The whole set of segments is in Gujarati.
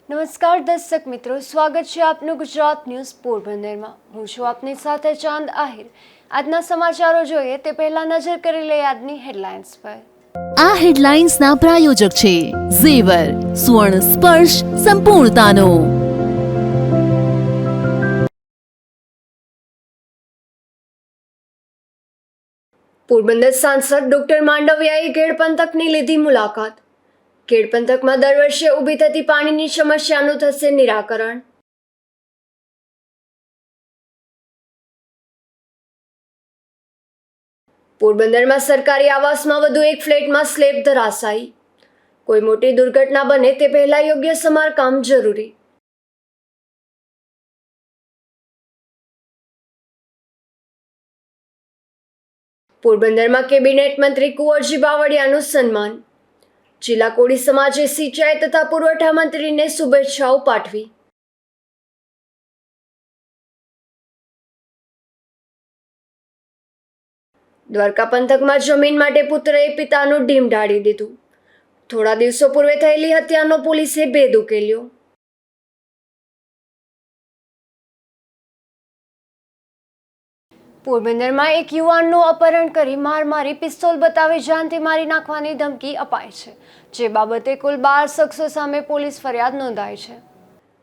નમસ્કાર દર્શક મિત્રો, સ્વાગત છે આપનું ગુજરાત ન્યૂઝ પોરબંદરમાં। હું છું આપની સાથે ચાંદ આહિર। આજના સમાચારો જોઈએ તે પહેલા નજર કરી લઈએ આજની હેડલાઇન્સ પર। આ હેડલાઇન્સના પ્રાયોજક છે ઝેવર, સ્વર્ણ સ્પર્શ સંપૂર્ણતાનો। પોરબંદર સાંસદ ડોક્ટર માંડવિયાએ ખેડ પંથકની લીધી મુલાકાત। ખેડ પંથકમાં દર વર્ષે ઊભી થતી પાણીની સમસ્યાનું થશે નિરાકરણ। પોરબંદરમાં સરકારી આવાસમાં વધુ એક ફ્લેટમાં સ્લેબ ધરાશાયી। કોઈ મોટી દુર્ઘટના બને તે પહેલા યોગ્ય સમારકામ જરૂરી। પોરબંદરમાં કેબિનેટ મંત્રી કુંવરજી બાવળિયાનું સન્માન। જિલ્લા કોળી સમાજે સિંચાઈ તથા પુરવઠા મંત્રીને શુભેચ્છાઓ પાઠવી। દ્વારકા પંથકમાં જમીન માટે પુત્રએ પિતાનું ઢીમ ઢાળી દીધું। થોડા દિવસો પૂર્વે થયેલી હત્યાનો પોલીસે ભેદ ઉકેલ્યો। પોરબંદરમાં એક યુવાનનું અપહરણ કરી મારી પિસ્તોલ બતાવી જાનથી મારી નાખવાની ધમકી અપાઈ છે, જે બાબતે કુલ 12 શખ્સો સામે પોલીસ ફરિયાદ નોંધાઈ છે।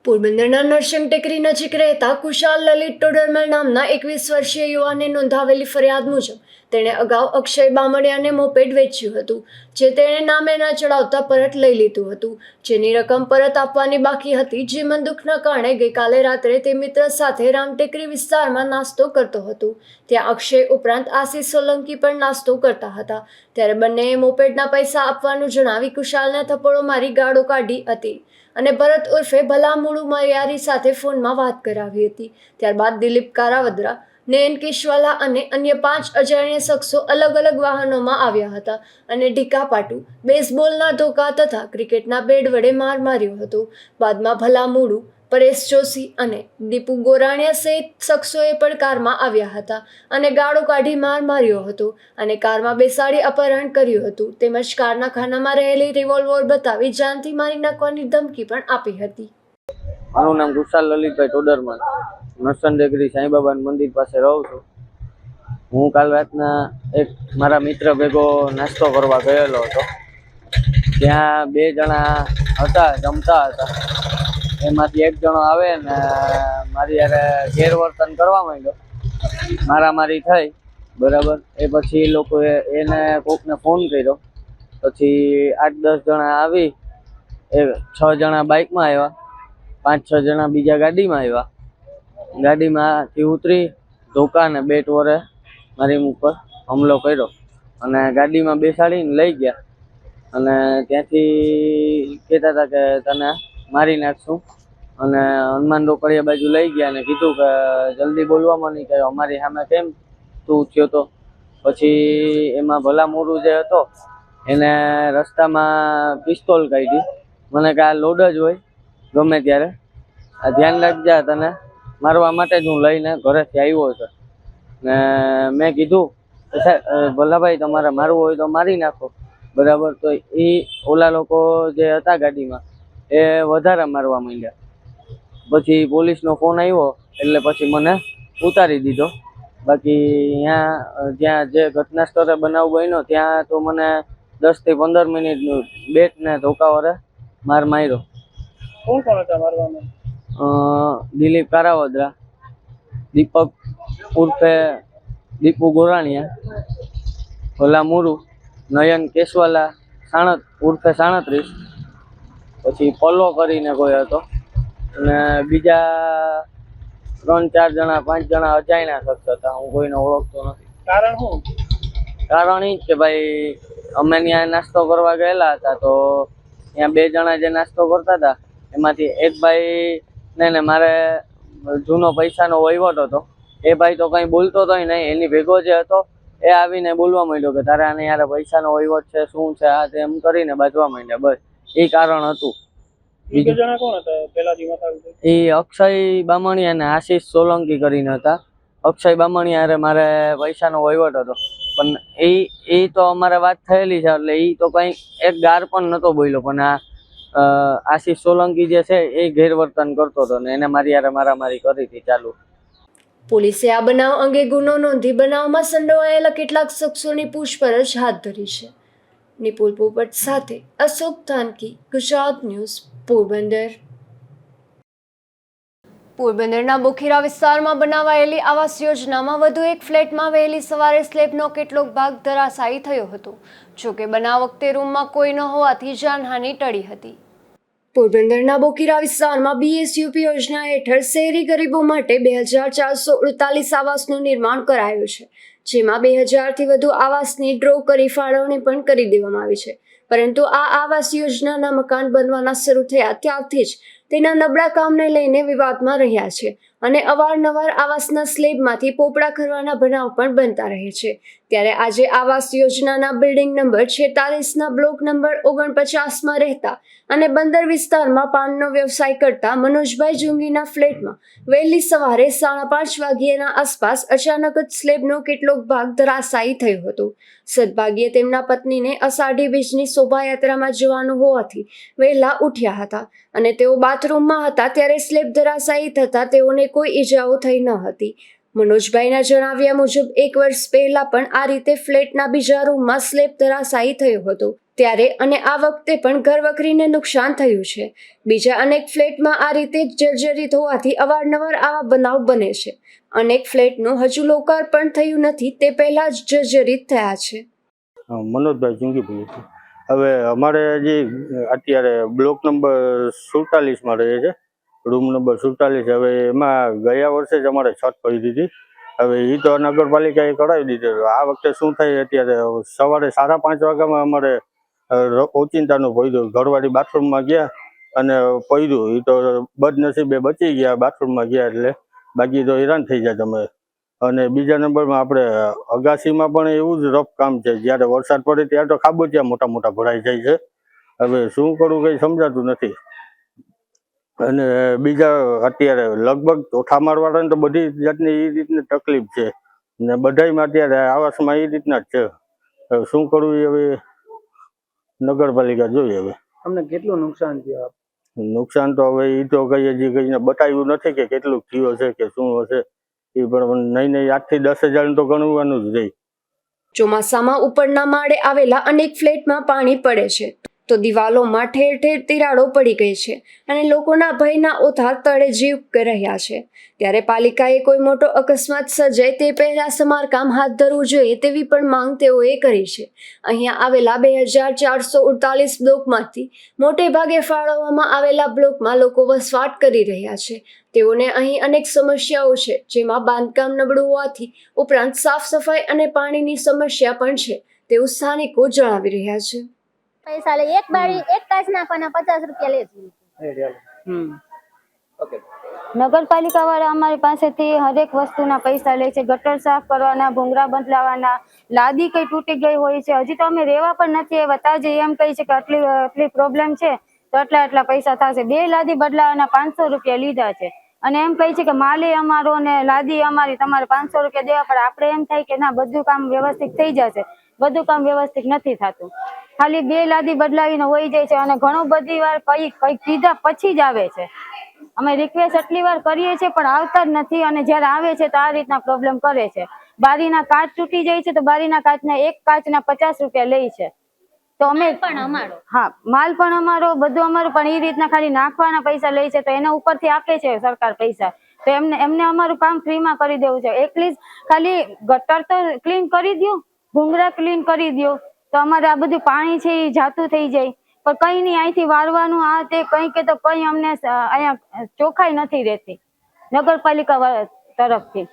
પોરબંદરના નરસિંહ ટેકરી નજીક રહેતા કુશાલ લલિત ટોડરમલ નામના 21 વર્ષીય યુવાને નોંધાવેલી ફરિયાદ મુજબ તેણે અગાઉ અક્ષય બામણિયાને મોપેડ વેચ્યું હતું, જે તેણે નામે ન ચડાવતા પરત લઈ લીધું હતું, જેની રકમ પરત આપવાની બાકી હતી। જીવન દુઃખના કારણે ગઈકાલે રાત્રે તે મિત્ર સાથે રામટેકરી વિસ્તારમાં નાસ્તો કરતો હતો। ત્યાં અક્ષય ઉપરાંત આશિષ સોલંકી પણ નાસ્તો કરતા હતા। ત્યારે બંનેએ મોપેડના પૈસા આપવાનું જણાવી કુશાલને થપ્પડો મારી ગાળો કાઢી હતી અને ભરત ઉર્ફે ભલામુળુ મરિયારી સાથે ફોનમાં વાત કરાવી હતી। ત્યારબાદ દિલીપ કારાવદ્રા, નયન કિશવાલા અને અન્ય 5 અજાણ્યા શખ્સો અલગ અલગ વાહનોમાં આવ્યા હતા અને ઢીકાપાટુ, બેઝબોલના ધોકા તથા ક્રિકેટના બેટ વડે માર માર્યો હતો। બાદમાં ભલામુળુ, પરેશ જોશી અને દીપુ ગોરાણીયા સહિત શખ્સોએ પણ કારમાં આવ્યા હતા અને ગાળો કાઢી માર માર્યો હતો અને કારમાં બેસાડી અપહરણ કર્યું હતું, તેમજ કારના ખાનામાં રહેલી રિવોલ્વર બતાવી જાનથી મારી નાખવાની ધમકી પણ આપી હતી। મારું નામ કુશાલ લલિતભાઈ ટોડરમલ, નરસિંહ ટેકરી સાંઈબાબાના મંદિર પાસે રહું છું। હું કાલ રાતના એક મારા મિત્ર ભેગો નાસ્તો કરવા ગયેલો હતો। ત્યાં 2 જણા હતા, જમતા હતા। એમાંથી એક જણો આવે ને મારી યારે ગેરવર્તન કરવા માંડ્યો, મારામારી થઈ, બરાબર। એ પછી લોકોએ એને કોકને ફોન કર્યો। પછી 8-10 જણા આવી, એ 6 જણા બાઇકમાં આવ્યા, 5-6 જણા બીજા ગાડીમાં આવ્યા। ગાડીમાંથી ઉતરી ધોકા ને બેટ વડે મારી ઉપર હુમલો કર્યો અને ગાડીમાં બેસાડીને લઈ ગયા અને ત્યાંથી કહેતા હતા કે તને મારી નાખશું અને હનુમાન રોકડિયા બાજુ લઈ ગયા અને કીધું કે જલ્દી બોલવામાં નહીં, કે અમારી સામે કેમ તું થયો તો। પછી એમાં ભલામુરુ જે હતો એને રસ્તામાં પિસ્તોલ કાઢી, મને કે આ લોડ જ હોય ગમે ત્યારે, આ ધ્યાન રાખજે, તને મારવા માટે જ હું લઈને ઘરેથી આવ્યો છે। ને મેં કીધું ભલાભાઈ તમારે મારવું હોય તો મારી નાખો, બરાબર। તો એ ઓલા લોકો જે હતા ગાડીમાં એ વધારે મારવા માંડ્યા। પછી પોલીસનો ફોન આવ્યો એટલે પછી મને ઉતારી દીધો। બાકી જ્યાં જે ઘટના સ્થળે બનાવ બન્યો ત્યાં તો મને 10 થી 15 મિનિટનું બેટ ને ધોકા વડે માર માર્યો। કોણ હતા મારવામાં? દિલીપ કારાવદ્રા, દીપક ઉર્ફે દીપુ ગોરાણીયા, ભલામુરુ, નયન કેશવાલા ઉર્ફે 37, પછી પલ્લો કરીને કોઈ હતો અને બીજા 3-4 જણા 5 જણા અજાણ્યા શખ્સ હતા। હું કોઈને ઓળખતો નથી। કારણ શું? કારણ એ જ કે ભાઈ અમે ત્યાં નાસ્તો કરવા ગયેલા હતા, તો ત્યાં 2 જણા જે નાસ્તો કરતા હતા એમાંથી એક ભાઈ ને મારે જૂનો પૈસાનો વહીવટ હતો। એ ભાઈ તો કંઈ બોલતો તો નહીં, એની ભેગો જે હતો એ આવીને બોલવા માંડ્યો કે તારે આને યાર પૈસાનો વહીવટ છે, શું છે આ તેમ કરીને બાજવા માંડ્યા। બસ એ કારણ હતું। બીજા જણા કોણ હતા પહેલાથી બતાવ્યું? એ અક્ષય બામણિયા અને આશિષ સોલંકી કરીને હતા। અક્ષય બામણિયા મારે પૈસાનો વહીવટ હતો, પણ એ તો અમારે વાત થયેલી છે, એટલે એ તો કંઈ એક ગાર પણ નહોતો બોલ્યો, પણ આ આશીષ સોલંકી જે છે એ ગેરવર્તન કરતો હતો ને એને મારી હારે મારામારી કરી હતી ચાલુ. પોલીસે આ બનાવ અંગે ગુનો નોંધી બનાવમાં સંડોવાયેલા કેટલાક શખ્સોની પૂછપરછ હાથ ધરી છે. નિપુલ પોપટ સાથે અશોક તાનકી, ગુજરાત ન્યૂઝ, પોરબંદર. પોરબંદરના બોખીરા વિસ્તારમાં બનાવાયેલી આવાસ યોજનામાં વધુ એક ફ્લેટમાં વહેલી સવારે સ્લેબનો કેટલોક ભાગ ધરાશાયી થયો હતો. જોકે બનાવ વખતે રૂમમાં કોઈ ન હોવાથી જાનહાનિ ટળી હતી. પોરબંદરના બોખીરા વિસ્તારમાં BSUP યોજના હેઠળ શહેરી ગરીબો માટે 2448 આવાસનું નિર્માણ કરાયું છે, જેમાં 2000થી વધુ આવાસની ડ્રો કરી ફાળવણી પણ કરી દેવામાં આવી છે. પરંતુ આ આવાસ યોજનાના મકાન બનવાના શરૂ થયા ત્યારથી જ તેના નબળા કામને લઈને વિવાદમાં રહ્યા છે અને અવારનવાર આવાસના સ્લેબમાંથી પોપડા કરવાના બનાવ પણ બનતા રહે છે. ત્યારે આજે આવાસ યોજનાના બિલ્ડિંગ નંબર 46ના બ્લોક નંબર 49માં રહેતા અને બંદર વિસ્તારમાં પાનનો વ્યવસાય કરતા મનોજભાઈ જુંગીના ફ્લેટમાં વહેલી સવારે 5:30 વાગ્યાના આસપાસ અચાનક જ સ્લેબનો કેટલોક ભાગ ધરાશાયી થયો હતો. સદભાગ્યે તેમના પત્નીને અષાઢી બીજની શોભાયાત્રામાં જવાનું હોવાથી વહેલા ઉઠ્યા હતા અને તેઓ બાથરૂમમાં હતા ત્યારે સ્લેબ ધરાશાયી થતાં તેઓને કોઈ ઈજાઓ થઈ ન હતી. મનોજભાઈના જણાવ્યા મુજબ 1 વર્ષ પહેલા પણ આ રીતે ફ્લેટના બીજા રૂમમાં સ્લેબ ધરાશાયી થયો હતો ત્યારે અને આ વખતે પણ ઘરવખરીને નુકસાન થયું છે. બીજા અનેક ફ્લેટમાં આ રીતે જર્જરિત હોવાથી અવારનવાર આવા બનાવ બને છે. અનેક ફ્લેટનું હજુ લોકાર્પણ થયું નથી તે પહેલા જ જર્જરિત થયા છે. મનોજભાઈ જુંગી. હવે અમારે જે અત્યારે બ્લોક નંબર 47માં રહે છે, રૂમ નંબર 47. હવે એમાં ગયા વર્ષે જ અમારે છત પડી દીધી. હવે એ તો નગરપાલિકાએ કરાવી દીધી. આ વખતે શું થાય, અત્યારે સવારે 5:30 વાગ્યામાં અમારે ઓચિંતાનું પડ્યું. ઘરવાળી બાથરૂમમાં ગયા અને પડ્યું. એ તો બદનસીબે બચી ગયા બાથરૂમમાં ગયા એટલે, બાકી તો હેરાન થઈ જાય તમે. અને બીજા નંબરમાં આપણે અગાસીમાં પણ એવું જ રફ કામ છે. જ્યારે વરસાદ પડે ત્યારે તો ખાબોચિયા મોટા મોટા ભરાઈ જાય છે. હવે શું કરવું કંઈ સમજાતું નથી. અને બીજા અત્યારે લગભગ ચોથા માળવાળાને તો બધી જાતની એ રીતની તકલીફ છે ને બધામાં અત્યારે આવાસમાં એ રીતના જ છે. હવે શું કરવું એ હવે નગરપાલિકા જોઈએ. હવે તમને કેટલું નુકસાન થયું? નુકસાન તો હવે એ તો કઈ હજી કઈને બતાવ્યું નથી કે કેટલું થયું હશે કે શું હશે. એ પણ નહીં 8 થી 10 હજાર તો ગણવાનું જ રહી. ચોમાસામાં ઉપરના માળે આવેલા અનેક ફ્લેટમાં પાણી પડે છે તો દિવાલોમાં ઠેર ઠેર તિરાડો પડી ગઈ છે અને લોકોના ભયના ઓથાર તળે જીવ રહ્યા છે. ત્યારે પાલિકાએ કોઈ મોટો અકસ્માત સર્જાય તે પહેલા સમારકામ હાથ ધરવું જોઈએ તેવી પણ માંગ તેઓએ કરી છે. અહીંયા આવેલા 2448 બ્લોકમાંથી મોટે ભાગે ફાળવવામાં આવેલા બ્લોકમાં લોકો વસવાટ કરી રહ્યા છે. તેઓને અહીં અનેક સમસ્યાઓ છે, જેમાં બાંધકામ નબળું હોવાથી ઉપરાંત સાફ સફાઈ અને પાણીની સમસ્યા પણ છે તેવું સ્થાનિકો જણાવી રહ્યા છે. પૈસા લે, એક બારી એક કાચ નાખવાના 50 રૂપિયા લે છે. નગરપાલિકા વાળા અમારી પાસેથી હરેક વસ્તુના પૈસા લે છે. ગટર સાફ કરવાના, ભૂંગળા બદલાવાના, લાદી કઈ તૂટી ગઈ હોય છે, હજી તો અમે રહેવા પણ નથી આવ્યા. તાજે એમ કહી છે કે આટલી પ્રોબ્લેમ છે તો આટલા પૈસા થશે. 2 લાદી બદલાવાના 500 રૂપિયા લીધા છે અને એમ કહી છે કે માલે અમારો ને લાદી અમારી, તમારે 500 રૂપિયા દેવા પડે. આપણે એમ થાય કે ના, બધું કામ વ્યવસ્થિત થઈ જશે. બધું કામ વ્યવસ્થિત નથી થતું. ખાલી 2 લાદી બદલાવીને વહી જાય છે અને ઘણું બધી વાર કઈ કીધા પછી જ આવે છે. અમે રિક્વેસ્ટ એટલી વાર કરીએ છીએ પણ આવતા જ નથી અને જ્યારે આવે છે તો આ રીતના પ્રોબ્લેમ કરે છે. બારીના કાચ તૂટી જાય છે તો બારીના કાચના એક કાચના 50 રૂપિયા લે છે. તો અમે પણ અમારો, હા, માલ પણ અમારો, બધું અમારું, પણ એ રીતના ખાલી નાખવાના પૈસા લે છે તો એના ઉપરથી આપે છે સરકાર પૈસા. તો એમને અમારું કામ ફ્રીમાં કરી દેવું છે. એટલીસ્ટ ખાલી ગટર તો ક્લીન કરી દો, ભૂંગળા ક્લીન કરી દો તો અમારે આ બધું પાણી છે એ જાતું થઈ જાય. પણ કઈ નહીં, અહીંથી વારવાનું આ તે કંઈ કે તો કંઈ અમને અહીંયા ચોખ્ખાઈ નથી રહેતી નગરપાલિકા વાળા તરફથી.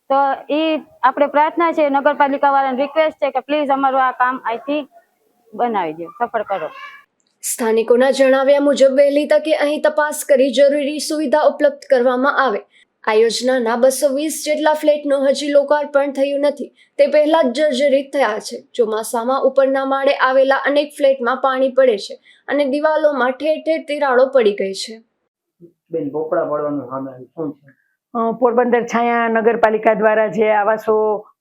તો એ આપણે પ્રાર્થના છે, નગરપાલિકા વાળાને રિક્વેસ્ટ છે કે પ્લીઝ અમારું આ કામ અહીંથી બનાવી દો, સફળ કરો. સ્થાનિકોના જણાવ્યા મુજબ વહેલી તકે અહીં તપાસ કરી જરૂરી સુવિધા ઉપલબ્ધ કરવામાં આવે. આ યોજનાના 220 જેટલા ફ્લેટનું હજી લોકાર્પણ થયું નથી તે પહેલા જ જર્જરિત થયા છે. ચોમાસામાં ઉપરના માળે આવેલા અનેક ફ્લેટમાં પાણી પડે છે અને દિવાલોમાં ઠેર ઠેર તિરાડો પડી ગઈ છે. બેન, પોપડા પડવાનું સામે શું છે? પોરબંદર છાયા નગરપાલિકા દ્વારા જે આવાસો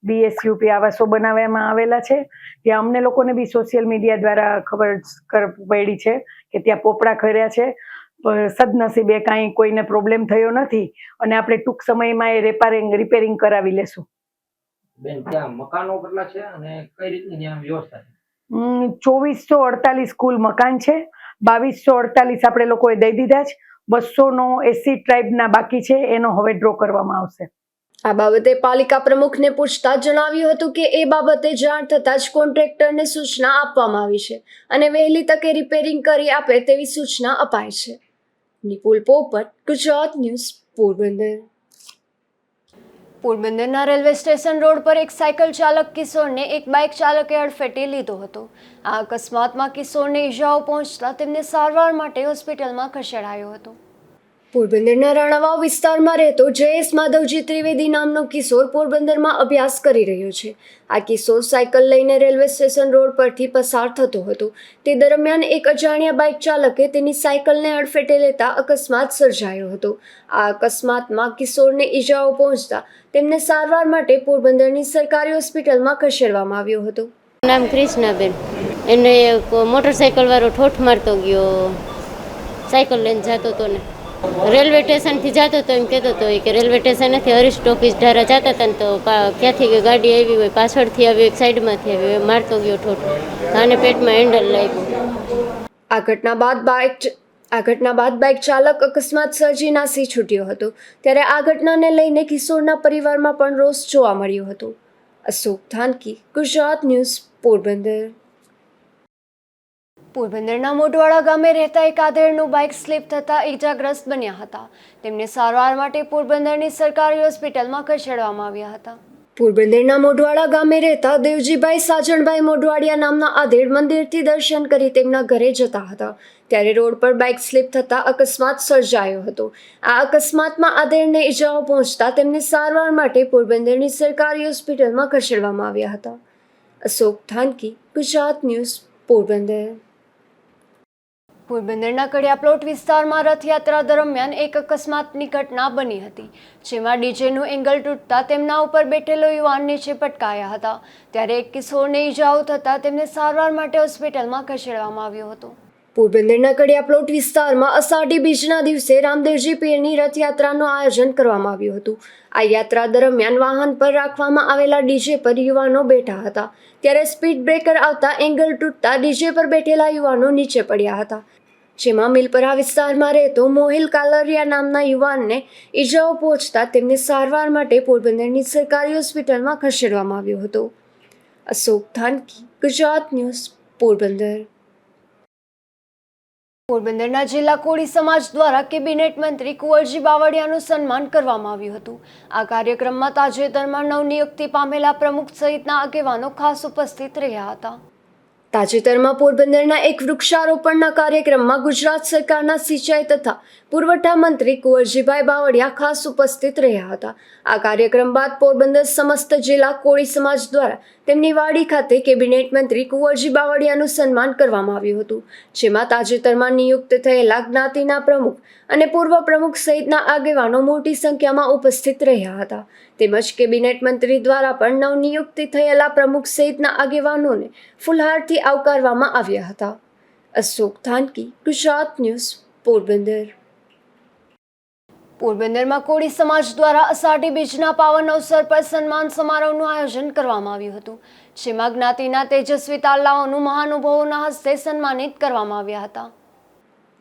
BSUP આવાસો બનાવવામાં આવેલા છે ત્યાં અમને લોકોને બી સોશિયલ મીડિયા દ્વારા ખબર પડી છે કે ત્યાં પોપડા કર્યા છે, પણ સદનસીબે કાંઈ કોઈને પ્રોબ્લેમ થયો નથી અને આપણે ટૂંક સમયમાં એ રિપેરિંગ કરાવી લેશું. બેન ત્યાં મકાનો કેટલા છે અને કઈ રીતની ત્યાં વ્યવસ્થા છે? 2448 કુલ મકાન છે, 2248 આપણે લોકોએ દઈ દીધા છે, 200નો એસી ટ્રાઇબના બાકી છે, એનો હવે ડ્રો કરવામાં આવશે. આ બાબતે પાલિકા પ્રમુખને પૂછતા જણાવ્યું હતું કે એ બાબતે જાણ થતાં જ કોન્ટ્રાક્ટરને સૂચના આપવામાં આવી છે અને વહેલી તકે રિપેરિંગ કરી આપે તેવી સૂચના અપાઈ છે. નિપુલ પોપટ, ગુજરાત ન્યૂઝ, પોરબંદર. પોરબંદરના રેલવે સ્ટેશન રોડ પર એક સાયકલ ચાલક કિશોરને એક બાઇક ચાલકે અડફેટે લીધો હતો. આ અકસ્માતમાં કિશોરને ઈજાઓ પહોંચતા તેમને સારવાર માટે હોસ્પિટલમાં ખસેડાયો હતો. પોરબંદરના રાણાવાવ વિસ્તારમાં રહેતો જયેશ માધવજી ત્રિવેદી નામનો કિશોર પોરબંદરમાં અભ્યાસ કરી રહ્યો છે. આ કિશોર સાયકલ લઈને રેલવે સ્ટેશન રોડ પરથી પસાર થતો હતો. તે દરમિયાન એક અજાણ્યા બાઇક ચાલકે તેની સાયકલને અડફેટે લેતા અકસ્માત સર્જાયો હતો. આ અકસ્માતમાં કિશોરને ઈજાઓ પહોંચતા તેમને સારવાર માટે પોરબંદરની સરકારી હોસ્પિટલમાં ખસેડવામાં આવ્યો હતો. નામ કૃષ્ણાબેન. એને મોટરસાયકલ વાળો ઠોઠ મારતો ગયો, સાયકલ લઈને જતો હતો ને રેલવે સ્ટેશનથી જતો હતો. એમ કહેતો હતો કે રેલવે સ્ટેશનેથી હરીશ ટોકીસ ધારા જતા હતા ને તો ક્યાંથી ગાડી આવી હોય, પાછળથી આવી, એક સાઈડમાંથી આવી, મારતો ગયો ઠોઠ, આને પેટમાં હેન્ડલ લાગ્યું. આ ઘટના બાદ બાઇક ચાલક અકસ્માત સર્જી નાસી છૂટ્યો હતો. ત્યારે આ ઘટનાને લઈને કિશોરના પરિવારમાં પણ રોષ જોવા મળ્યો હતો. અશોક થાનકી, ગુજરાત ન્યૂઝ, પોરબંદર. પોરબંદરના મોઢવાડા ગામે રહેતા એક આધેડનું બાઇક સ્લીપ થતાં ઇજાગ્રસ્ત બન્યા હતા. તેમને સારવાર માટે પોરબંદરની સરકારી હોસ્પિટલમાં ખસેડવામાં આવ્યા હતા. પોરબંદરના મોઢવાડા ગામે રહેતા દેવજીભાઈ સાજણભાઈ મોઢવાડિયા નામના આધેડ મંદિરથી દર્શન કરી તેમના ઘરે જતા હતા. ત્યારે રોડ પર બાઇક સ્લીપ થતાં અકસ્માત સર્જાયો હતો. આ અકસ્માતમાં આધેડને ઇજાઓ પહોંચતા તેમને સારવાર માટે પોરબંદરની સરકારી હોસ્પિટલમાં ખસેડવામાં આવ્યા હતા. અશોક થાનકી, ગુજરાત ન્યૂઝ, પોરબંદર. પોરબંદરના કડિયા પ્લોટ વિસ્તારમાં રથયાત્રા દરમિયાન એક અકસ્માતની ઘટના બની હતી, જેમાં ડીજેનું એંગલ તૂટતા તેમના ઉપર બેઠેલો યુવાન નીચે પટકાયા હતા. ત્યારે એક કિશોરને ઈજાઓ થતાં તેમને સારવાર માટે હોસ્પિટલમાં ખસેડવામાં આવ્યો હતો. પોરબંદરના કડિયા પ્લોટ વિસ્તારમાં અષાઢી બીજના દિવસે રામદેવજી પીરની રથયાત્રાનું આયોજન કરવામાં આવ્યું હતું. આ યાત્રા દરમિયાન વાહન પર રાખવામાં આવેલા ડીજે પર યુવાનો બેઠા હતા. ત્યારે સ્પીડ બ્રેકર આવતા એંગલ તૂટતા ડીજે પર બેઠેલા યુવાનો નીચે પડ્યા હતા, જેમાં મિલપરા વિસ્તારમાં રહેતો મોહિલ કાલરિયા નામના યુવાનને ઈજાઓ પહોંચતા તેમને સારવાર માટે પોરબંદરની સરકારી હોસ્પિટલમાં ખસેડવામાં આવ્યો હતો. અશોક થાનકી, ગુજરાત ન્યૂઝ, પોરબંદર. પોરબંદરના જિલ્લા કોળી સમાજ દ્વારા કેબિનેટ મંત્રી કુંવરજી બાવળિયાનું સન્માન કરવામાં આવ્યું હતું. આ કાર્યક્રમમાં તાજેતરમાં નવનિયુક્તિ પામેલા પ્રમુખ સહિતના આગેવાનો ખાસ ઉપસ્થિત રહ્યા હતા. તાજેતરમાં પોરબંદરના એક વૃક્ષારોપણના કાર્યક્રમમાં ગુજરાત સરકારના સિંચાઈ તથા પુરવઠા મંત્રી કુંવરજીભાઈ બાવળિયા ખાસ ઉપસ્થિત રહ્યા હતા. આ કાર્યક્રમ બાદ પોરબંદર સમસ્ત જિલ્લા કોળી સમાજ દ્વારા તેમની વાડી ખાતે કેબિનેટ મંત્રી કુંવરજી બાવળિયાનું સન્માન કરવામાં આવ્યું હતું, જેમાં તાજેતરમાં નિયુક્ત થયેલા જ્ઞાતિના પ્રમુખ અને પૂર્વ પ્રમુખ સહિતના આગેવાનો મોટી સંખ્યામાં ઉપસ્થિત રહ્યા હતા. તેમજ કેબિનેટ મંત્રી દ્વારા પણ નવનિયુક્ત થયેલા પ્રમુખ સહિતના આગેવાનોને ફુલહારથી આવકારવામાં આવ્યા હતા. અશોક થાનકી, ગુજરાત ન્યૂઝ, પોરબંદર. પોરબંદરમાં કોળી સમાજ દ્વારા અષાઢી બીજના પાવન અવસર પર સન્માન સમારોહનું આયોજન કરવામાં આવ્યું હતું, જેમાં જ્ઞાતિના તેજસ્વી તાલાઓનું મહાનુભાવોના હસ્તે સન્માનિત કરવામાં આવ્યા હતા.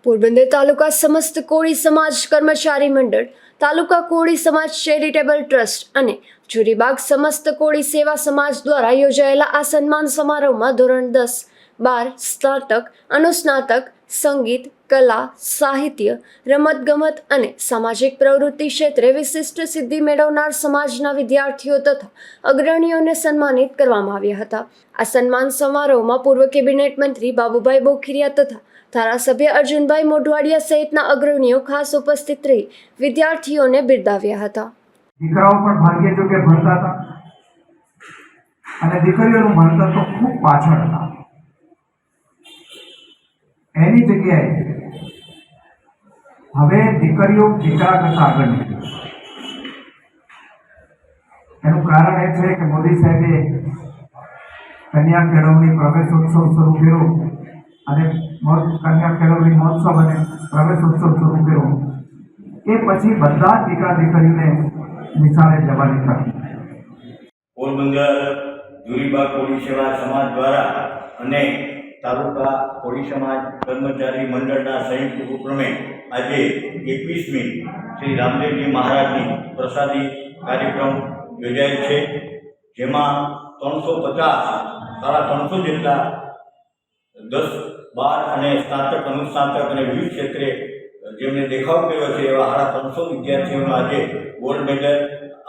પોરબંદર તાલુકા સમસ્ત કોળી સમાજ કર્મચારી મંડળ, તાલુકા કોળી સમાજ ચેરિટેબલ ટ્રસ્ટ અને જુરીબાગ સમસ્ત કોળી સેવા સમાજ દ્વારા યોજાયેલા આ સન્માન સમારોહમાં ધોરણ 10, 12, સ્નાતક, અનુસ્નાતક, સંગીત, કલા, સાહિત્ય, રમતગમત અને સામાજિક પ્રવૃત્તિ ક્ષેત્રે વિશિષ્ટ સિદ્ધિ મેળવનાર સમાજના વિદ્યાર્થીઓ તથા અગ્રણીઓને સન્માનિત કરવામાં આવ્યા હતા. આ સન્માન સમારોહમાં પૂર્વ કેબિનેટ મંત્રી બાબુભાઈ બોખીરિયા તથા ધારાસભ્ય અર્જુનભાઈ મોઢવાડિયા સહિતના અગ્રણીઓ ખાસ ઉપસ્થિત રહી વિદ્યાર્થીઓને બિરદાવ્યા હતા. દીકરાઓ પણ ભાગ્ય જો કે ભણતા હતા અને દીકરીઓનું ભણતર તો ખૂબ પાછળ હતા. એની જગ્યાએ હવે દીકરીઓ દીકરા કરતા આગળ નીકળી. એનું કારણ એ છે કે મોદી સાહેબે કન્યા કેળવણી પ્રવેશોત્સવ શરૂ કર્યો અને કન્યા કેળવણી મહોત્સવ અને પ્રવેશોત્સવ શરૂ કર્યો. એ પછી બધા જ દીકરા દીકરીને નિશાળે જવાની તક. પોરબંદર ધુરીબા કોળી સેવા સમાજ દ્વારા અને તાલુકા કોળી સમાજ કર્મચારી મંડળના સંયુક્ત ઉપક્રમે આજે 21મી શ્રી રામદેવજી મહારાજની પ્રસાદી કાર્યક્રમ યોજાયેલ છે, જેમાં 350 જેટલા 10, 12 અને સ્નાતક, અનુસ્નાતક અને વિવિધ ક્ષેત્રે જેમણે દેખાવ કર્યો છે એવા 350 વિદ્યાર્થીઓને આજે ગોલ્ડ મેડલ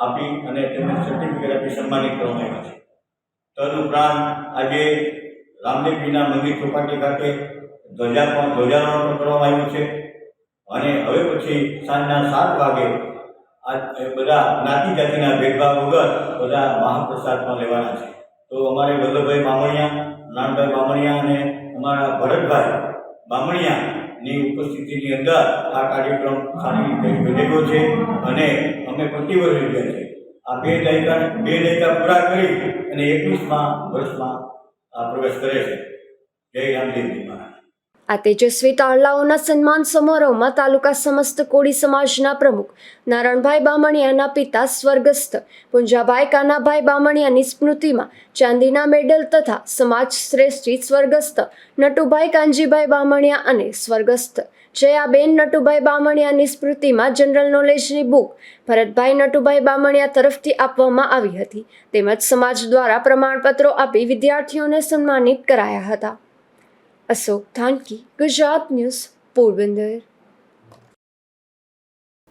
આપી અને તેમને સર્ટિફિકેટ આપી સન્માનિત કરવામાં આવ્યા છે. તદુપરાંત આજે રામદેવજીના મંદિર ચોપાટી ખાતે ધ્વજારોહણ પણ કરવામાં આવ્યું છે અને હવે પછી સાંજના 7 વાગે આ બધા જ્ઞાતિ જાતિના ભેદભાવ વગર બધા મહાપ્રસાદ પણ લેવાના છે. તો અમારે વલ્લભભાઈ બામણિયા, નાનભાઈ બામણિયા અને અમારા ભરતભાઈ બામણિયાની ઉપસ્થિતિની અંદર આ કાર્યક્રમ સારી રીતે યોજાયો છે અને અમે પ્રતિવર્ષ યોજ્યા છે. આ બે દાયકા પૂરા કરી અને 21મા વર્ષમાં પ્રવેશ કરે છે. જય રામદેવજી મહારાજ. આ તેજસ્વી તારલાઓના સન્માન સમારોહમાં તાલુકા સમસ્ત કોળી સમાજના પ્રમુખ નારણભાઈ બામણિયાના પિતા સ્વર્ગસ્થ પુંજાભાઈ કાનાભાઈ બામણિયાની સ્મૃતિમાં ચાંદીના મેડલ તથા સમાજ શ્રેષ્ઠી સ્વર્ગસ્થ નટુભાઈ કાનજીભાઈ બામણિયા અને સ્વર્ગસ્થ જયાબેન નટુભાઈ બામણિયાની સ્મૃતિમાં જનરલ નોલેજની બુક ભરતભાઈ નટુભાઈ બામણિયા તરફથી આપવામાં આવી હતી. તેમજ સમાજ દ્વારા પ્રમાણપત્રો આપી વિદ્યાર્થીઓને સન્માનિત કરાયા હતા. અશોક ધાનકી, ગુજરાત ન્યૂઝ, પોરબંદર.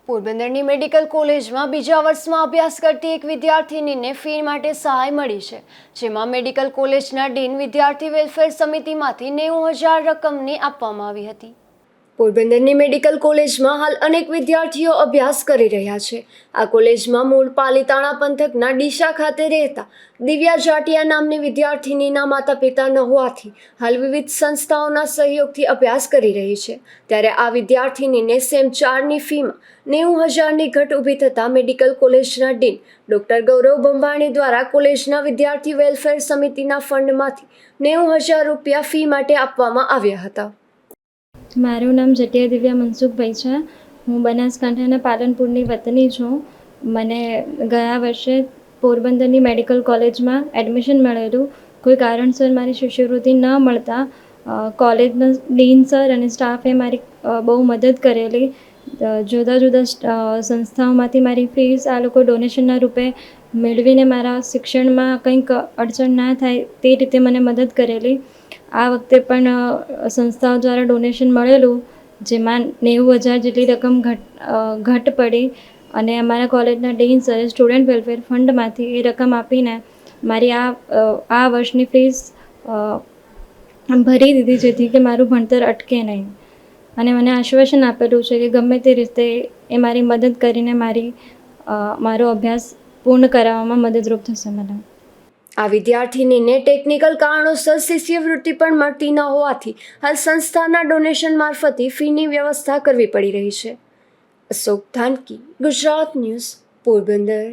પોરબંદરની મેડિકલ કોલેજમાં બીજા વર્ષમાં અભ્યાસ કરતી એક વિદ્યાર્થિનીને ફી માટે સહાય મળી છે, જેમાં મેડિકલ કોલેજના ડીન વિદ્યાર્થી વેલફેર સમિતિમાંથી 90,000 રકમની આપવામાં આવી હતી. પોરબંદરની મેડિકલ કોલેજમાં હાલ અનેક વિદ્યાર્થીઓ અભ્યાસ કરી રહ્યા છે. આ કોલેજમાં મૂળ પાલીતાણા પંથકના ડીસા ખાતે રહેતા દિવ્યા જાટિયા નામની વિદ્યાર્થિનીના માતા પિતા ન હોવાથી હાલ વિવિધ સંસ્થાઓના સહયોગથી અભ્યાસ કરી રહી છે. ત્યારે આ વિદ્યાર્થિનીને સેમ 4ની ફીમાં 90,000ની ઘટ ઊભી થતાં મેડિકલ કોલેજના ડીન ડૉક્ટર ગૌરવ બંબાણી દ્વારા કોલેજના વિદ્યાર્થી વેલફેર સમિતિના ફંડમાંથી 90,000 રૂપિયા ફી માટે આપવામાં આવ્યા હતા. મારું નામ જટિયા દિવ્યા મનસુખભાઈ છે. હું બનાસકાંઠાના પાલનપુરની વતની છું. મને ગયા વર્ષે પોરબંદરની મેડિકલ કોલેજમાં એડમિશન મળેલું. કોઈ કારણસર મારી શિષ્યવૃત્તિ ન મળતા કોલેજના ડીન સર અને સ્ટાફે મારી બહુ મદદ કરેલી. જુદા જુદા સંસ્થાઓમાંથી મારી ફીસ આ લોકો ડોનેશનના રૂપે મેળવીને મારા શિક્ષણમાં કંઈક અડચણ ના થાય તે રીતે મને મદદ કરેલી. આ વખતે પણ સંસ્થાઓ દ્વારા ડોનેશન મળેલું, જેમાં 90,000 જેટલી રકમ ઘટ પડી અને અમારા કોલેજના ડીન સરે સ્ટુડન્ટ વેલફેર ફંડમાંથી એ રકમ આપીને મારી આ વર્ષની ફીસ ભરી દીધી, જેથી કે મારું ભણતર અટકે નહીં. અને મને આશ્વાસન આપેલું છે કે ગમે તે રીતે એ મારી મદદ કરીને મારો અભ્યાસ પૂર્ણ કરાવવામાં મદદરૂપ થશે મને. આ વિદ્યાર્થિનીને ટેકનિકલ કારણોસર શિષ્યવૃત્તિ પણ મળતી ન હોવાથી હાલ સંસ્થાના ડોનેશન મારફતે ફીની વ્યવસ્થા કરવી પડી રહી છે. અશોક ધાનકી, ગુજરાત ન્યૂઝ, પોરબંદર.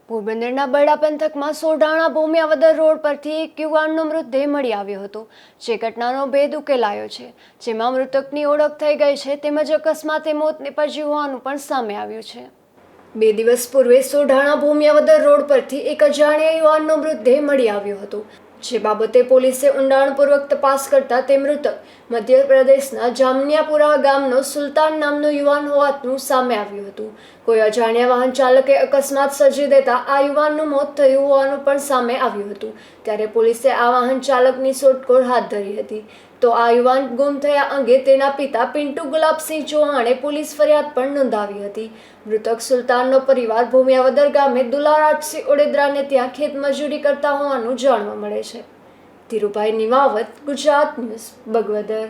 પોરબંદરના બરડા પંથકમાં સોઢાણા ભૂમિયાવદર રોડ પરથી એક યુવાનનો મૃતદેહ મળી આવ્યો હતો, જે ઘટનાનો ભેદ ઉકેલાયો છે, જેમાં મૃતકની ઓળખ થઈ ગઈ છે તેમજ અકસ્માતે મોત નીપજ્યું હોવાનું પણ સામે આવ્યું છે. 2 દિવસ પૂર્વે સોઢાણા ભૂમિયાવદર રોડ પરથી એક અજાણ્યા યુવાનનો મૃતદેહ મળી આવ્યો હતો, જે બાબતે પોલીસે ઊંડાણપૂર્વક તપાસ કરતા તે મૃતક મધ્યપ્રદેશના જામનિયાપુરા ગામનો સુલતાન નામનો યુવાન હોવાનું સામે આવ્યું હતું. કોઈ અજાણ્યા વાહન ચાલકે અકસ્માત સર્જી દેતા આ યુવાનનું મોત થયું હોવાનું પણ સામે આવ્યું હતું. ત્યારે પોલીસે આ વાહન ચાલકની શોધખોળ હાથ ધરી હતી. તો આ યુવાન ગુમ થયા અંગે તેના પિતા પિન્ટુ ગુલાબસિંહ ચૌહાણે પોલીસ ફરિયાદ પણ નોંધાવી હતી. મૃતક સુલતાનનો પરિવાર ભૂમિયાવદર ગામે દુલારાજસિંહ ઓડેદરાને ત્યાં ખેત મજૂરી કરતા હોવાનું જાણવા મળે છે. ધીરુભાઈ નિમાવત, ગુજરાત ન્યૂઝ, બગવદર.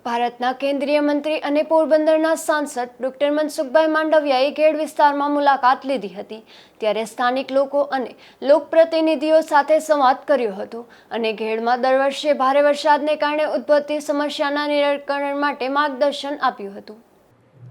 ભારતના કેન્દ્રીય મંત્રી અને પોરબંદરના સાંસદ ડૉક્ટર મનસુખભાઈ માંડવિયાએ ઘેડ વિસ્તારમાં મુલાકાત લીધી હતી. ત્યારે સ્થાનિક લોકો અને લોકપ્રતિનિધિઓ સાથે સંવાદ કર્યો હતો અને ઘેડમાં દર વર્ષે ભારે વરસાદને કારણે ઉદ્ભવતી સમસ્યાના નિરાકરણ માટે માર્ગદર્શન આપ્યું હતું.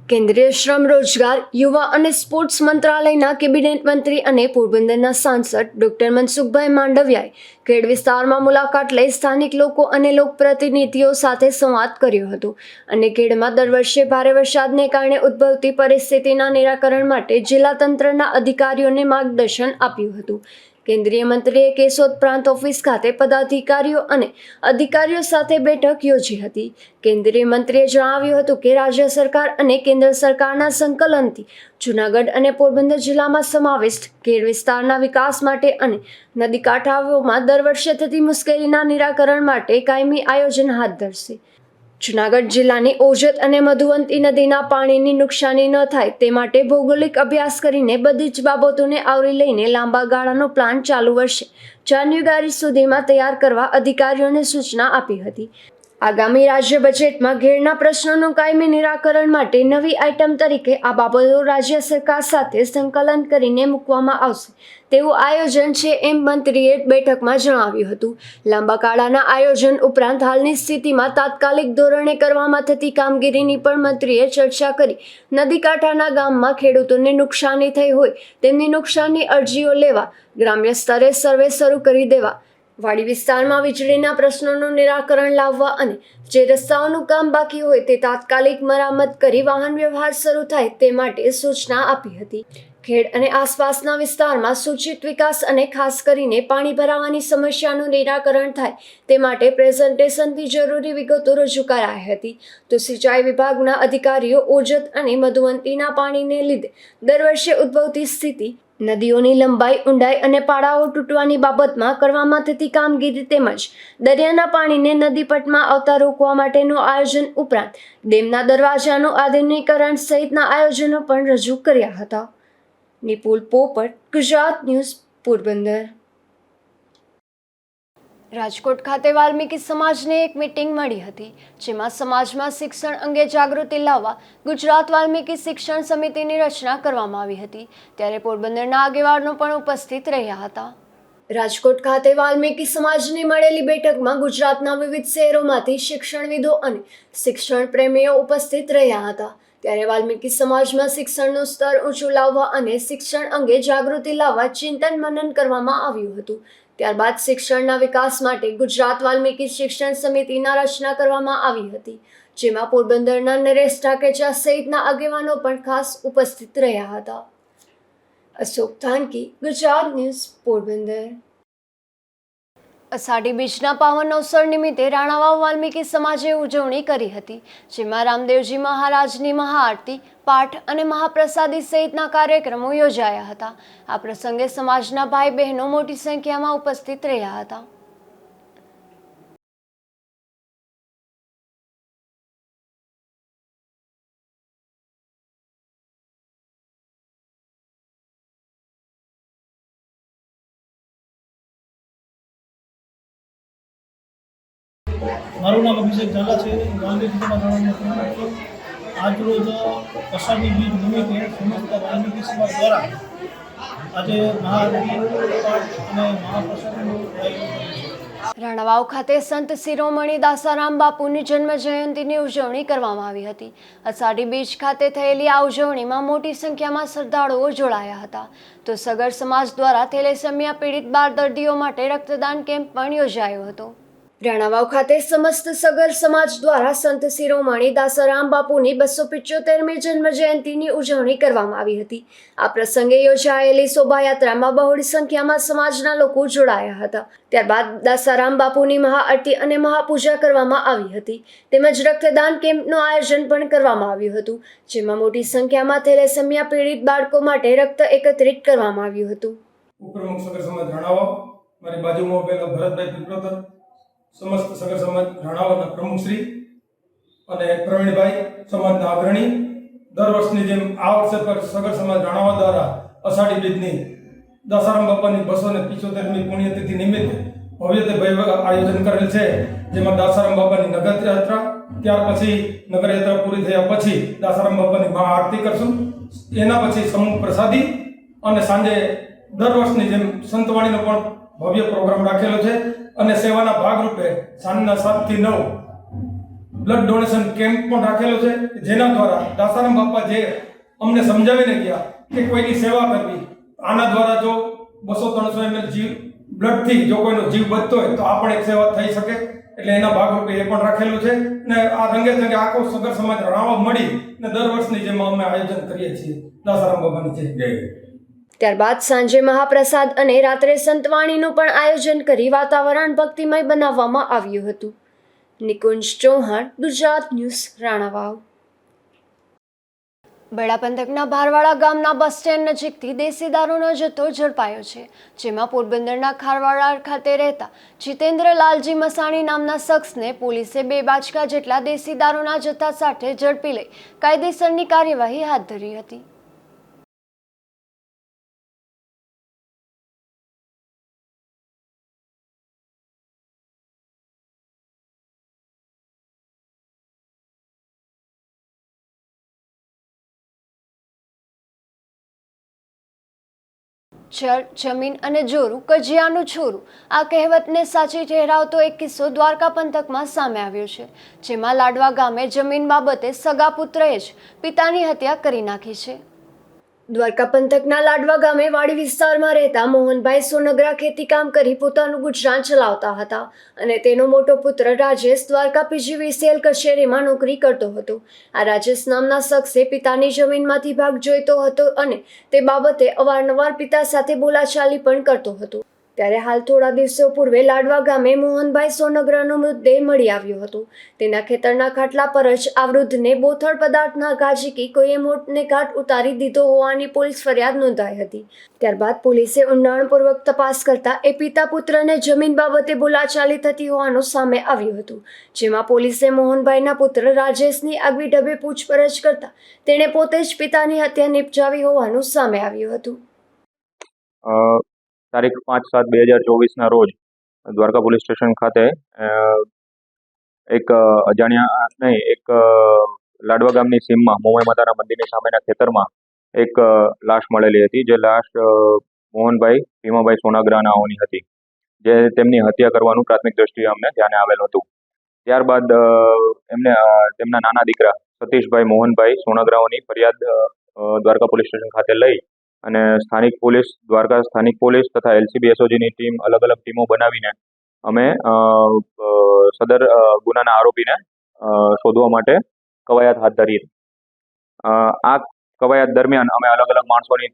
કેન્દ્રીય શ્રમ રોજગાર યુવા અને સ્પોર્ટ્સ મંત્રાલયના કેબિનેટ મંત્રી અને પોરબંદરના સાંસદ ડોક્ટર મનસુખભાઈ માંડવિયાએ ખેડ વિસ્તારમાં મુલાકાત લઈ સ્થાનિક લોકો અને લોકપ્રતિનિધિઓ સાથે સંવાદ કર્યો હતો અને ખેડમાં દર વર્ષે ભારે વરસાદને કારણે ઉદ્ભવતી પરિસ્થિતિના નિરાકરણ માટે જિલ્લા તંત્રના અધિકારીઓને માર્ગદર્શન આપ્યું હતું. કેન્દ્રીય મંત્રીએ કેશોદ પ્રાંત ઓફિસ ખાતે પદાધિકારીઓ અને અધિકારીઓ સાથે બેઠક યોજી હતી. કેન્દ્રીય મંત્રીએ જણાવ્યું હતું કે રાજ્ય સરકાર અને કેન્દ્ર સરકારના સંકલનથી જૂનાગઢ અને પોરબંદર જિલ્લામાં સમાવિષ્ટ ખેડ વિસ્તારના વિકાસ માટે અને નદી કાંઠાઓમાં દર વર્ષે થતી મુશ્કેલીના નિરાકરણ માટે કાયમી આયોજન હાથ ધરશે. જૂનાગઢ જિલ્લાની ઓજત અને મધુવંતી નદીના પાણીની નુકસાની ન થાય તે માટે ભૌગોલિક અભ્યાસ કરીને બધી જ બાબતોને આવરી લઈને લાંબા ગાળાનો પ્લાન ચાલુ વર્ષે જાન્યુઆરી સુધીમાં તૈયાર કરવા અધિકારીઓને સૂચના આપી હતી. આગામી રાજ્ય બજેટમાં ઘેરના પ્રશ્નોનું કાયમી નિરાકરણ માટે નવી આઇટમ તરીકે આ બાબતો રાજ્ય સરકાર સાથે સંકલન કરીને મૂકવામાં આવશે તેવું આયોજન છે એમ મંત્રીએ બેઠકમાં જણાવ્યું હતું. લાંબા ગાળાના આયોજન ઉપરાંત હાલની સ્થિતિમાં તાત્કાલિક ધોરણે કરવામાં થતી કામગીરીની પણ મંત્રીએ ચર્ચા કરી. નદી કાંઠાના ગામમાં ખેડૂતોને નુકસાની થઈ હોય તેમની નુકસાનની અરજીઓ લેવા, ગ્રામ્ય સ્તરે સર્વે શરૂ કરી દેવા, વાડી વિસ્તારમાં વીજળીના પ્રશ્નોનું નિરાકરણ લાવવા અને જે રસ્તાઓનું કામ બાકી હોય તે તાત્કાલિક મરામત કરી વાહન વ્યવહાર શરૂ થાય તે માટે સૂચના આપી હતી. ખેડ અને આસપાસના વિસ્તારમાં સૂચિત વિકાસ અને ખાસ કરીને પાણી ભરાવાની સમસ્યાનું નિરાકરણ થાય તે માટે પ્રેઝન્ટેશનથી જરૂરી વિગતો રજૂ કરાઈ હતી. તો સિંચાઈ વિભાગના અધિકારીઓ ઓજત અને મધુવંતીના પાણીને લીધે દર વર્ષે ઉદ્ભવતી સ્થિતિ, નદીઓની લંબાઈ, ઊંડાઈ અને પાડાઓ તૂટવાની બાબતમાં કરવામાં થતી કામગીરી તેમજ દરિયાના પાણીને નદીપટમાં આવતા રોકવા માટેનું આયોજન ઉપરાંત ડેમના દરવાજાનું આધુનિકીકરણ સહિતના આયોજનો પણ રજૂ કર્યા હતા. નિપુલ પોપટ, ગુજરાત ન્યૂઝ, પોરબંદર. રાજકોટ ખાતે વાલ્મીકી સમાજને એક મીટિંગ મળી હતી જેમાં સમાજમાં શિક્ષણ અંગે જાગૃતિ લાવવા ગુજરાત વાલ્મીકી શિક્ષણ સમિતિની રચના કરવામાં આવી હતી. ત્યારે પોરબંદરના આગેવાનો પણ ઉપસ્થિત રહ્યા હતા. રાજકોટ ખાતે વાલ્મીકી સમાજની મળેલી બેઠકમાં ગુજરાતના વિવિધ શહેરોમાંથી શિક્ષણવિદો અને શિક્ષણ પ્રેમીઓ ઉપસ્થિત રહ્યા હતા. ત્યારે વાલ્મીકી સમાજમાં શિક્ષણનું સ્તર ઊંચું લાવવા અને શિક્ષણ અંગે જાગૃતિ લાવવા ચિંતન મનન કરવામાં આવ્યું હતું. ત્યારબાદ શિક્ષણના વિકાસ માટે ગુજરાત વાલ્મીકી શિક્ષણ સમિતિના રચના કરવામાં આવી હતી જેમાં પોરબંદરના નરેશ ઠાકેચા સહિતના આગેવાનો પણ ખાસ ઉપસ્થિત રહ્યા હતા. અશોક થાનકી, ગુજરાત ન્યૂઝ, પોરબંદર. અષાઢી બીજના પાવન અવસર નિમિત્તે રાણાવાવ વાલ્મીકી સમાજે ઉજવણી કરી હતી જેમાં રામદેવજી મહારાજની મહાઆરતી, પાઠ અને મહાપ્રસાદી સહિતના કાર્યક્રમો યોજાયા હતા. આ પ્રસંગે સમાજના ભાઈ બહેનો મોટી સંખ્યામાં ઉપસ્થિત રહ્યા હતા. મારું નામ અભિષેક ઝાલા છે. વાલ્મીકી સમાજ આજરોજ અષાઢી બીજ નિમિત્તે સમસ્ત વાલ્મીકી સમાજ દ્વારા આજે મહાઆરતી, પાઠ અને મહાપ્રસાદનું આયોજન કર્યું છે. રાણાવાવ ખાતે સંત શિરોમણી દાસારામ બાપુની જન્મ જયંતિની ઉજવણી કરવામાં આવી હતી. અષાઢી બીજ ખાતે થયેલી આ ઉજવણીમાં મોટી સંખ્યામાં શ્રદ્ધાળુઓ જોડાયા હતા. તો સગર સમાજ દ્વારા થેલેસેમિયા પીડિત 12 દર્દીઓ માટે રક્તદાન કેમ્પ પણ યોજાયો હતો. રાણાવાવ ખાતે સમસ્ત સગર સમાજ દ્વારા સંત શિરોમણી દાસારામ બાપુની 275મી જન્મ જયંતિની ઉજવણી કરવામાં આવી હતી. આ પ્રસંગે યોજાયેલી શોભાયાત્રામાં બહોળી સંખ્યામાં સમાજના લોકો જોડાયા હતા. ત્યારબાદ દાસારામ બાપુની મહાઆરતી અને મહાપૂજા કરવામાં આવી હતી તેમજ રક્તદાન કેમ્પનું આયોજન પણ કરવામાં આવ્યું હતું જેમાં મોટી સંખ્યામાં થેલેસેમિયા પીડિત બાળકો માટે રક્ત એકત્રિત કરવામાં આવ્યું હતું. ઉપપ્રમુખ સગર સમાજ રાણાવાવ, મારી બાજુમાં ઉભેલા ભરતભાઈ પીપળોતર, સમસ્ત સગર સમાજ રાણાવાવના પ્રમુખશ્રી અને પ્રવીણભાઈ સમાજના અગ્રણી, દર વર્ષની જેમ આ વર્ષે પર સગર સમાજ રાણાવાવ દ્વારા અષાઢી બીજની દાસારામ બાપાની 275મી પુણ્યતિથિ નિમિત્તે ભવ્ય ભવ્ય આયોજન કરેલ છે. જેમાં દાસારામ બાપાની નગરયાત્રા, ત્યાર પછી નગરયાત્રા પૂરી થયા પછી દાસારામ બાપાની મહાઆરતી કરશું. એના પછી સમૂહ પ્રસાદી અને સાંજે દર વર્ષની જેમ સંતવાણીનો પણ ભવ્ય પ્રોગ્રામ રાખેલો છે. અને સેવાના ભાગરૂપે સાંજના 7 થી 9 બ્લડ ડોનેશન કેમ્પ પણ રાખેલો છે, જેના દ્વારા દાસારામ બાપા જે અમને સમજાવીને ગયા કે કોઈની સેવા કરવી, આના દ્વારા જો 200-300 ml જીવ બ્લડથી જો કોઈનો જીવ બચતો હોય તો આ પણ એક સેવા થઈ શકે, એટલે એના ભાગરૂપે એ પણ રાખેલું છે. ને આ રંગે ચંગે આખો સગર સમાજ રણાવા મળી ને દર વર્ષની જેમ અમે આયોજન કરીએ છીએ દાસારામ બાબાની જય. ત્યારબાદ સાંજે મહાપ્રસાદ અને રાત્રે સંતવાણીનું પણ આયોજન કરી વાતાવરણ ભક્તિમય બનાવવામાં આવ્યું હતું. નિકુંજ ચૌહાણ, ગુજરાત ન્યૂઝ, રાણાવાવ. બડા પંથકના ભારવાડા ગામના બસ સ્ટેન્ડ નજીકથી દેશી દારૂનો જથ્થો ઝડપાયો છે, જેમાં પોરબંદરના ખારવાડા ખાતે રહેતા જીતેન્દ્ર લાલજી મસાણી નામના શખ્સને પોલીસે 2 બાચકા જેટલા દેશી દારૂના જથ્થા સાથે ઝડપી લઈ કાયદેસરની કાર્યવાહી હાથ ધરી હતી. જળ, જમીન અને જોરું કજિયાનું છોરું, આ કહેવતને સાચી ઠેરાવતો એક કિસ્સો દ્વારકા પંથકમાં સામે આવ્યો છે, જેમાં લાડવા ગામે જમીન બાબતે સગા પુત્રએ જ પિતાની હત્યા કરી નાખી છે. દ્વારકા પંથકના લાડવા ગામે વાડી વિસ્તારમાં રહેતા મોહનભાઈ સોનગરા ખેતીકામ કરી પોતાનું ગુજરાન ચલાવતા હતા અને તેનો મોટો પુત્ર રાજેશ દ્વારકા પીજીવીસીએલ કચેરીમાં નોકરી કરતો હતો. આ રાજેશ નામના શખ્સે પિતાની જમીનમાંથી ભાગ જોઈતો હતો અને તે બાબતે અવારનવાર પિતા સાથે બોલાચાલી પણ કરતો હતો. ત્યારે હાલ થોડા દિવસો પૂર્વે લાડવા ગામે મોહનભાઈ સોનગરાનો મૃતદેહ મળી આવ્યો હતો. તેના ખેતરના ખાટલા પર જ આ વૃદ્ધને બોથડ પદાર્થના ઘા ઝીકી કોઈએ મોતને ઘાટ ઉતારી દીધો હોવાની પોલીસ ફરિયાદ નોંધાઈ હતી. ત્યારબાદ પોલીસે ઊંડાણપૂર્વક તપાસ કરતા એ પિતા પુત્રને જમીન બાબતે બોલાચાલી થતી હોવાનું સામે આવ્યું હતું, જેમાં પોલીસે મોહનભાઈના પુત્ર રાજેશની આગવી ઢબે પૂછપરછ કરતા તેણે પોતે જ પિતાની હત્યા નિપજાવી હોવાનું સામે આવ્યું હતું. તારીખ 5/7/2024 રોજ દ્વારકા પોલીસ સ્ટેશન ખાતે એક લાડવા ગામની સીમમાં મોમાઈ માતાના મંદિરની સામેના ખેતરમાં એક લાશ મળેલી હતી, જે લાશ મોહનભાઈ ભીમાભાઈ સોનાગ્રાનાઓની હતી, જે તેમની હત્યા કરવાનું પ્રાથમિક દ્રષ્ટિએ અમને ધ્યાને આવેલ હતું. ત્યારબાદ એમને તેમના નાના દીકરા સતીશભાઈ મોહનભાઈ સોનાગ્રાઓની ફરિયાદ દ્વારકા પોલીસ સ્ટેશન ખાતે લઈ અને દ્વારકા સ્થાનિક પોલીસ તથા એલસીબી એસઓજીની ટીમ અલગ અલગ ટીમો બનાવીને અમે સદર ગુનાના આરોપીને શોધવા માટે કવાયત હાથ ધરી. આ કવાયત દરમિયાન અમે અલગ અલગ માણસોની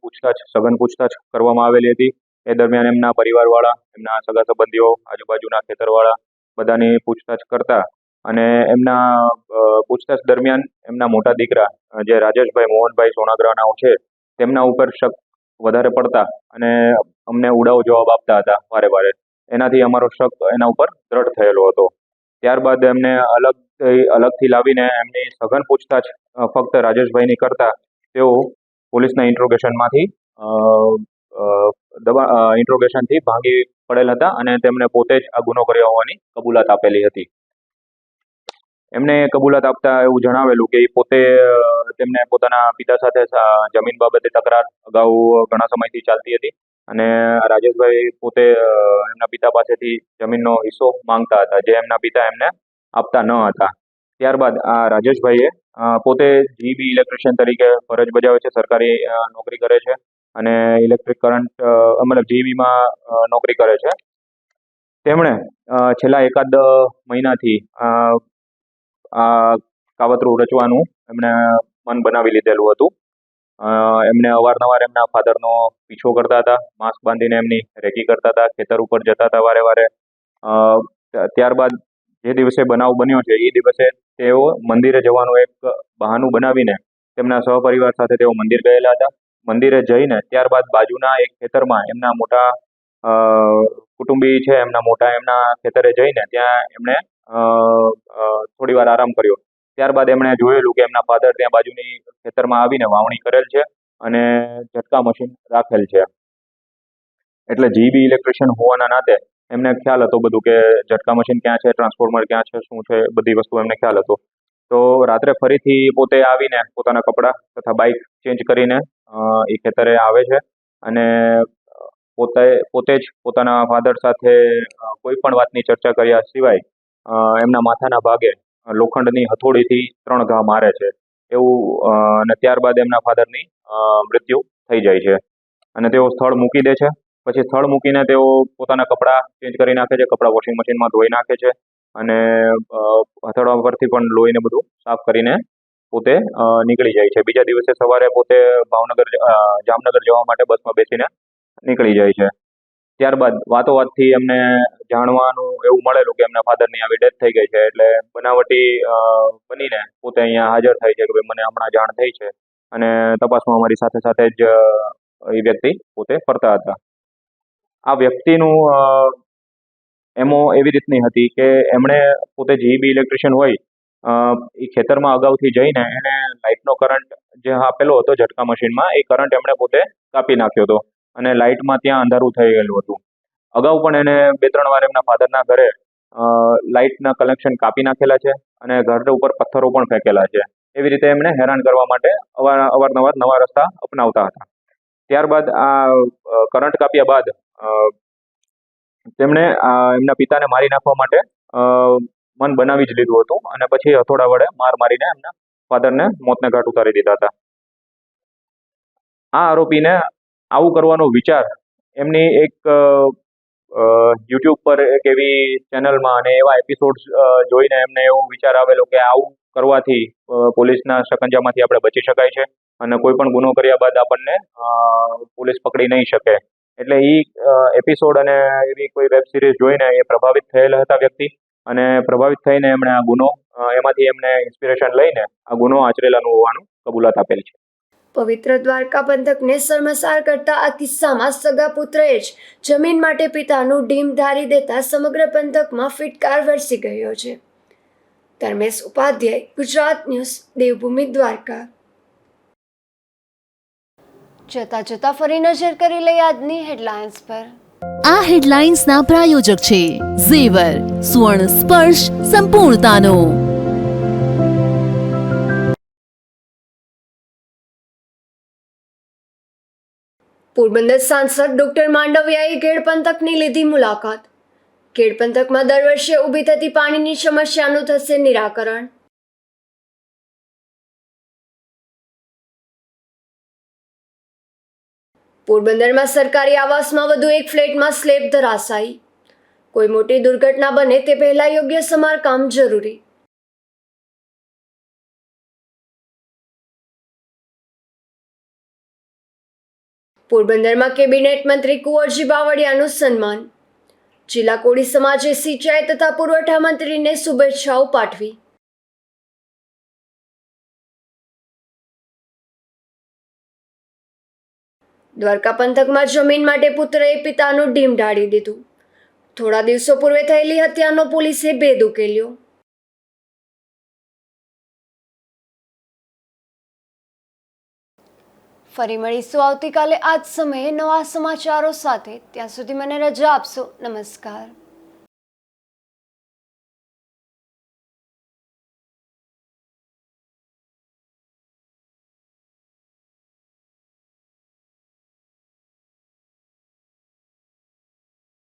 સઘન પૂછતાછ કરવામાં આવેલી હતી. એ દરમિયાન એમના પરિવારવાળા, એમના સગા સંબંધીઓ, આજુબાજુના ખેતરવાળા બધાની પૂછતાછ કરતા અને એમના પૂછતાછ દરમિયાન એમના મોટા દીકરા જે રાજેશભાઈ મોહનભાઈ સોનાગ્રાનાઓ છે તેમના ઉપર શક વધારે પડતા અને અમને ઉડાવ જવાબ આપતા હતા વારે વારે. એનાથી અમારો શક એના ઉપર દ્રઢ થયેલો હતો. ત્યારબાદ એમને અલગથી લાવીને એમની સઘન પૂછતાછ ફક્ત રાજેશભાઈની કરતા તેઓ પોલીસના ઇન્ટ્રોગેશનથી ભાંગી પડેલ હતા અને તેમને પોતે જ આ ગુનો કર્યો હોવાની કબૂલાત આપેલી હતી. એમને કબૂલાત આપતા એવું જણાવેલું કે તેમને પોતાના પિતા સાથે જમીન બાબતે તકરાર અગાઉ ઘણા સમયથી ચાલતી હતી અને રાજેશભાઈ પોતે એમના પિતા પાસેથી જમીનનો હિસ્સો માંગતા હતા, જે એમના પિતા એમને આપતા ન હતા. ત્યારબાદ આ રાજેશભાઈએ પોતે જીબી ઇલેક્ટ્રિશિયન તરીકે ફરજ બજાવે છે, સરકારી નોકરી કરે છે અને ઇલેક્ટ્રિક કરંટ જીબીમાં નોકરી કરે છે. તેમણે છેલ્લા એકાદ મહિનાથી આ કાવતરું રચવાનું એમણે મન બનાવી લીધેલું હતું. એમને અવારનવાર એમના ફાધરનો પીછો કરતા હતા, માસ્ક બાંધીને એમની રેકી કરતા હતા, ખેતર ઉપર જતા હતા વારે વારે. ત્યારબાદ જે દિવસે બનાવ બન્યો છે એ દિવસે તેઓ મંદિરે જવાનું એક બહાનું બનાવીને તેમના સહપરિવાર સાથે તેઓ મંદિર ગયેલા હતા. મંદિરે જઈને ત્યારબાદ બાજુના એક ખેતરમાં એમના મોટા કુટુંબી છે એમના ખેતરે જઈને ત્યાં એમણે થોડી વાર આરામ કર્યો. ત્યારબાદ એમણે જોયેલું કે એમના ફાધર ત્યાં બાજુની ખેતરમાં આવીને વાવણી કરેલ છે અને ઝટકા મશીન રાખેલ છે. એટલે જીબી ઇલેક્ટ્રિશિયન હોવાના નાતે એમને ખ્યાલ હતો બધું કે ઝટકા મશીન ક્યાં છે, ટ્રાન્સફોર્મર ક્યાં છે, શું છે, બધી વસ્તુ એમને ખ્યાલ હતો. તો રાત્રે ફરીથી પોતે આવીને પોતાના કપડાં તથા બાઇક ચેન્જ કરીને એ ખેતરે આવે છે અને પોતે જ પોતાના ફાધર સાથે કોઈ પણ વાતની ચર્ચા કર્યા સિવાય એમના માથાના ભાગે લોખંડની હથોડીથી 3 ઘા મારે છે એવું અને ત્યારબાદ એમના ફાધરની મૃત્યુ થઈ જાય છે અને તેઓ સ્થળ મૂકી દે છે. પછી સ્થળ મૂકીને તેઓ પોતાના કપડાં ચેન્જ કરી નાખે છે, કપડાં વોશિંગ મશીનમાં ધોઈ નાખે છે અને હથોડા પરથી પણ લોહીને બધું સાફ કરીને પોતે નીકળી જાય છે. બીજા દિવસે સવારે પોતે જામનગર જવા માટે બસમાં બેસીને નીકળી જાય છે. ત્યારબાદ વાતોવાતથી એમને જાણવાનું એવું મળેલું કે એમના ફાધરની આવી ડેથ થઈ ગઈ છે, એટલે બનાવટી બનીને પોતે અહીંયા હાજર થાય છે કે ભાઈ મને હમણાં જાણ થઈ છે અને તપાસમાં અમારી સાથે સાથે જ એ વ્યક્તિ પોતે ફરતા હતા. આ વ્યક્તિનું એમો એવી રીતની હતી કે એમણે પોતે જીઈબી ઇલેક્ટ્રિશિયન હોય એ ખેતરમાં અગાઉથી જઈને એને લાઇટનો કરંટ જે આપેલો હતો ઝટકા મશીનમાં, એ કરંટ એમણે પોતે કાપી નાખ્યો હતો અને લાઇટમાં ત્યાં અંધારું થઈ ગયેલું હતું. અગાઉ પણ એને 2-3 વાર એમના ફાધરના ઘરે લાઇટના કનેક્શન કાપી નાખેલા છે અને ઘર ઉપર પથ્થરો પણ ફેંકેલા છે. એવી રીતે એમણે હેરાન કરવા માટે અવારનવાર નવા રસ્તા અપનાવતા હતા. ત્યારબાદ આ કરંટ કાપ્યા બાદ તેમણે એમના પિતાને મારી નાખવા માટે મન બનાવી જ લીધું હતું અને પછી હથોડા વડે મારીને એમના ફાધરને મોતને ઘાટ ઉતારી દીધા હતા. આ આરોપીને આવું કરવાનો વિચાર એમની એક યુટ્યુબ પર એક એવી ચેનલમાં અને એવા એપિસોડ્સ જોઈને એમને એવો વિચાર આવેલો કે આવું કરવાથી પોલીસના શકંજામાંથી આપણે બચી શકાય છે અને કોઈ પણ ગુનો કર્યા બાદ આપણને પોલીસ પકડી નહીં શકે. એટલે એ એપિસોડ અને એવી કોઈ વેબ સિરીઝ જોઈને એ પ્રભાવિત થયેલા હતા વ્યક્તિ અને પ્રભાવિત થઈને એમણે આ ગુનો એમાંથી એમને ઇન્સ્પિરેશન લઈને આ ગુનો આચરેલાનું હોવાનું કબૂલાત આપેલ છે. પવિત્ર દ્વારકા પંથકને શર્મસાર કરતા આ કિસ્સામાં સગા પુત્રએ જ જમીન માટે પિતાનું ડીમ ધારી દેતા સમગ્ર પંથકમાં ફિટકાર વરસી ગયો છે. ધર્મેશ ઉપાધ્યાય, ગુજરાત ન્યૂઝ, દેવભૂમિ દ્વારકા. જતા જતા ફરી નજર કરી લઈએ આજની હેડલાઇન્સ પર. આ હેડલાઇન્સના પ્રાયોજક છે ઝેવર, સુવર્ણ સ્પર્શ સંપૂર્ણતાનો. પોરબંદર સાંસદ ડોક્ટર માંડવિયાએ ગેડ પંથકની લીધી મુલાકાત. ગેડ પંથકમાં દર વર્ષે ઊભી થતી પાણીની સમસ્યાનું થશે નિરાકરણ. પોરબંદરમાં સરકારી આવાસમાં વધુ એક ફ્લેટમાં સ્લેબ ધરાશાયી. કોઈ મોટી દુર્ઘટના બને તે પહેલા યોગ્ય સમારકામ જરૂરી. પોરબંદરમાં કેબિનેટ મંત્રી કુંવરજી બાવળિયાનું સન્માન. જિલ્લા કોળી સમાજે સિંચાઈ તથા પુરવઠા મંત્રીને શુભેચ્છાઓ પાઠવી. દ્વારકા પંથકમાં જમીન માટે પુત્રએ પિતાનું ડીમ ઢાળી દીધું. થોડા દિવસો પૂર્વે થયેલી હત્યાનો પોલીસે ભેદ ઉકેલ્યો. ફરી મળીશું આવતીકાલે આ જ સમયે નવા સમાચારો સાથે. ત્યાં સુધી મને રજા આપશો. નમસ્કાર.